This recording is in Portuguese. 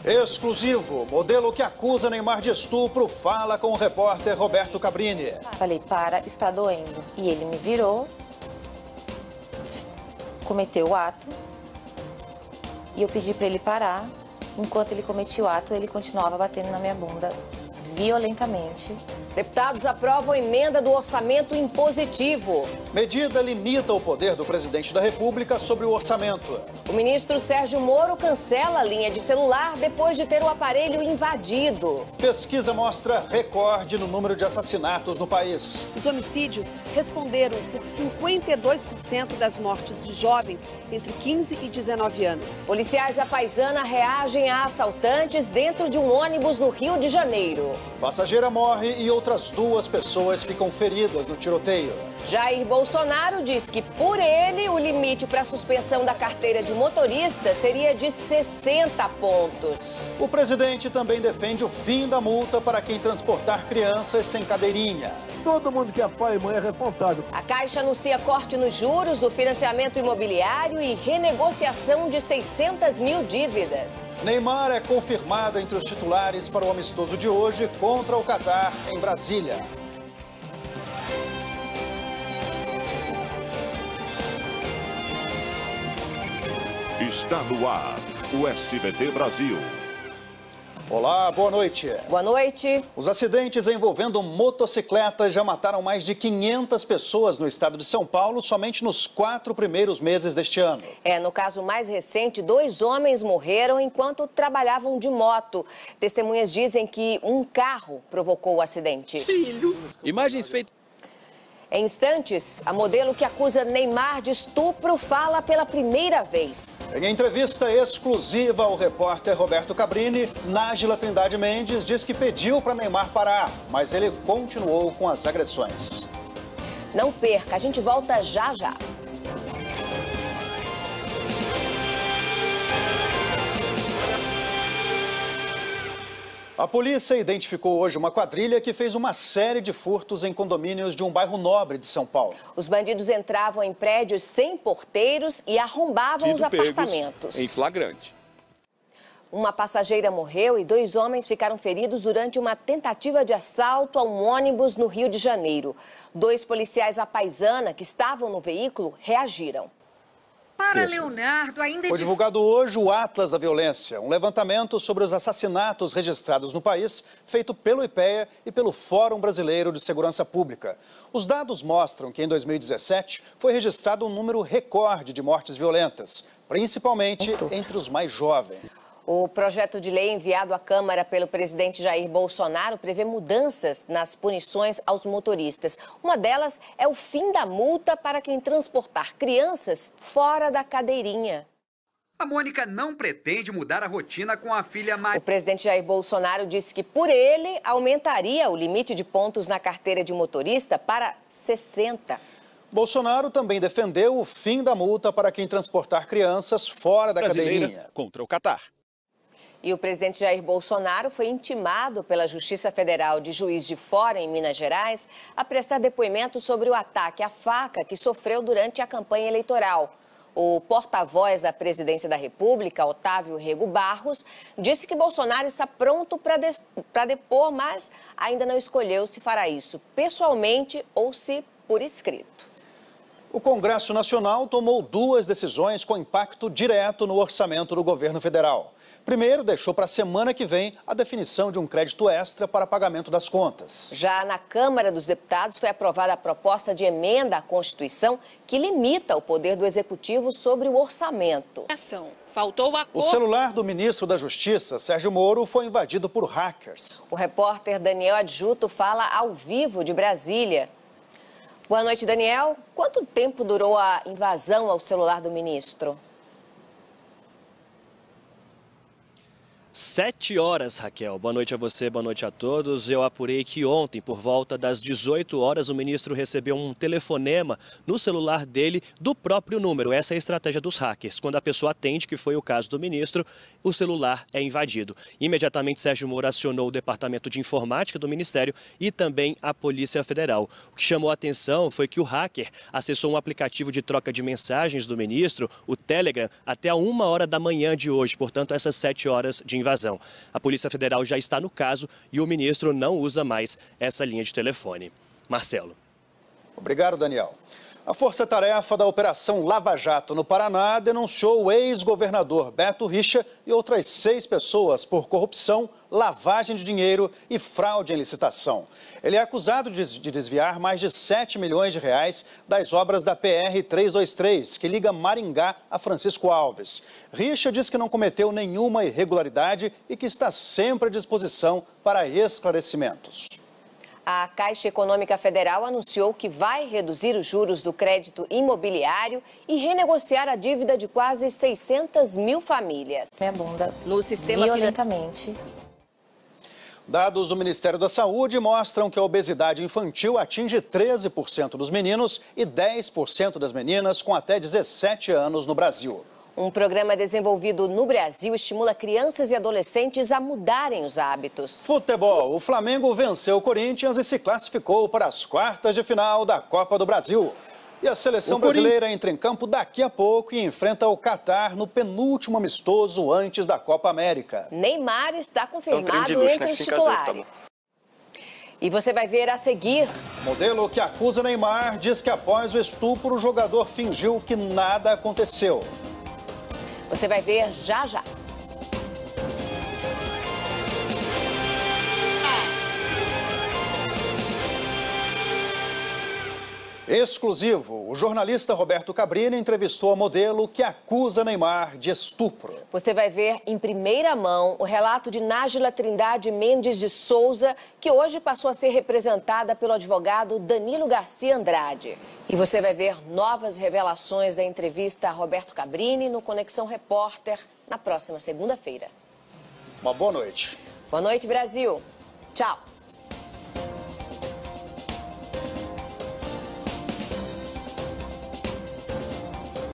Exclusivo. Modelo que acusa Neymar de estupro fala com o repórter Roberto Cabrini. Falei, para, está doendo. E ele me virou, cometeu o ato e eu pedi para ele parar. Enquanto ele cometia o ato, ele continuava batendo na minha bunda violentamente. Deputados aprovam emenda do orçamento impositivo. Medida limita o poder do presidente da República sobre o orçamento. O ministro Sérgio Moro cancela a linha de celular depois de ter o aparelho invadido. Pesquisa mostra recorde no número de assassinatos no país. Os homicídios responderam por 52% das mortes de jovens entre 15 e 19 anos. Policiais da Paisana reagem a assaltantes dentro de um ônibus no Rio de Janeiro. Passageira morre e outras 2 pessoas ficam feridas no tiroteio. Jair Bolsonaro diz que, por ele, o limite para a suspensão da carteira de motorista seria de 60 pontos. O presidente também defende o fim da multa para quem transportar crianças sem cadeirinha. Todo mundo que é pai e mãe é responsável. A Caixa anuncia corte nos juros do financiamento imobiliário e renegociação de 600 mil dívidas. Neymar é confirmado entre os titulares para o amistoso de hoje contra o Catar, em Brasília. Está no ar, o SBT Brasil. Olá, boa noite. Boa noite. Os acidentes envolvendo motocicletas já mataram mais de 500 pessoas no estado de São Paulo somente nos 4 primeiros meses deste ano. No caso mais recente, 2 homens morreram enquanto trabalhavam de moto. Testemunhas dizem que um carro provocou o acidente. Filho. Imagens feitas. Em instantes, a modelo que acusa Neymar de estupro fala pela primeira vez. Em entrevista exclusiva ao repórter Roberto Cabrini, Nájila Trindade Mendes diz que pediu para Neymar parar, mas ele continuou com as agressões. Não perca, a gente volta já já. A polícia identificou hoje uma quadrilha que fez uma série de furtos em condomínios de um bairro nobre de São Paulo. Os bandidos entravam em prédios sem porteiros e arrombavam os apartamentos. Em flagrante. Uma passageira morreu e 2 homens ficaram feridos durante uma tentativa de assalto a um ônibus no Rio de Janeiro. 2 policiais à Paisana que estavam no veículo reagiram. Para Leonardo, ainda Foi divulgado hoje o Atlas da Violência, um levantamento sobre os assassinatos registrados no país, feito pelo IPEA e pelo Fórum Brasileiro de Segurança Pública. Os dados mostram que em 2017 foi registrado um número recorde de mortes violentas, principalmente entre os mais jovens. O projeto de lei enviado à Câmara pelo presidente Jair Bolsonaro prevê mudanças nas punições aos motoristas. Uma delas é o fim da multa para quem transportar crianças fora da cadeirinha. A Mônica não pretende mudar a rotina com a filha mais... O presidente Jair Bolsonaro disse que, por ele, aumentaria o limite de pontos na carteira de motorista para 60. Bolsonaro também defendeu o fim da multa para quem transportar crianças fora da cadeirinha. Contra o Catar. E o presidente Jair Bolsonaro foi intimado pela Justiça Federal de Juiz de Fora, em Minas Gerais, a prestar depoimento sobre o ataque à faca que sofreu durante a campanha eleitoral. O porta-voz da Presidência da República, Otávio Rego Barros, disse que Bolsonaro está pronto para depor, mas ainda não escolheu se fará isso pessoalmente ou se por escrito. O Congresso Nacional tomou 2 decisões com impacto direto no orçamento do governo federal. Primeiro, deixou para a semana que vem a definição de um crédito extra para pagamento das contas. Já na Câmara dos Deputados foi aprovada a proposta de emenda à Constituição que limita o poder do Executivo sobre o orçamento. Faltou o acordo. O celular do ministro da Justiça, Sérgio Moro, foi invadido por hackers. O repórter Daniel Adjuto fala ao vivo de Brasília. Boa noite, Daniel. Quanto tempo durou a invasão ao celular do ministro? 7 horas, Raquel. Boa noite a você, boa noite a todos. Eu apurei que ontem, por volta das 18 horas, o ministro recebeu um telefonema no celular dele do próprio número. Essa é a estratégia dos hackers. Quando a pessoa atende, que foi o caso do ministro, o celular é invadido. Imediatamente, Sérgio Moro acionou o Departamento de Informática do Ministério e também a Polícia Federal. O que chamou a atenção foi que o hacker acessou um aplicativo de troca de mensagens do ministro, o Telegram, até a 1 hora da manhã de hoje. Portanto, essas 7 horas de invasão. A Polícia Federal já está no caso e o ministro não usa mais essa linha de telefone. Marcelo. Obrigado, Daniel. A força-tarefa da Operação Lava Jato no Paraná denunciou o ex-governador Beto Richa e outras 6 pessoas por corrupção, lavagem de dinheiro e fraude em licitação. Ele é acusado de desviar mais de 7 milhões de reais das obras da PR-323, que liga Maringá a Francisco Alves. Richa diz que não cometeu nenhuma irregularidade e que está sempre à disposição para esclarecimentos. A Caixa Econômica Federal anunciou que vai reduzir os juros do crédito imobiliário e renegociar a dívida de quase 600 mil famílias. Minha bunda no sistema violentamente. Dados do Ministério da Saúde mostram que a obesidade infantil atinge 13% dos meninos e 10% das meninas com até 17 anos no Brasil. Um programa desenvolvido no Brasil estimula crianças e adolescentes a mudarem os hábitos. Futebol. O Flamengo venceu o Corinthians e se classificou para as quartas de final da Copa do Brasil. E a seleção brasileira entra em campo daqui a pouco e enfrenta o Catar no penúltimo amistoso antes da Copa América. Neymar está confirmado entre os titulares. E você vai ver a seguir. Modelo que acusa Neymar diz que após o estupro o jogador fingiu que nada aconteceu. Você vai ver já já. Exclusivo, o jornalista Roberto Cabrini entrevistou a modelo que acusa Neymar de estupro. Você vai ver em primeira mão o relato de Nájila Trindade Mendes de Souza, que hoje passou a ser representada pelo advogado Danilo Garcia Andrade. E você vai ver novas revelações da entrevista a Roberto Cabrini no Conexão Repórter na próxima segunda-feira. Uma boa noite. Boa noite, Brasil. Tchau.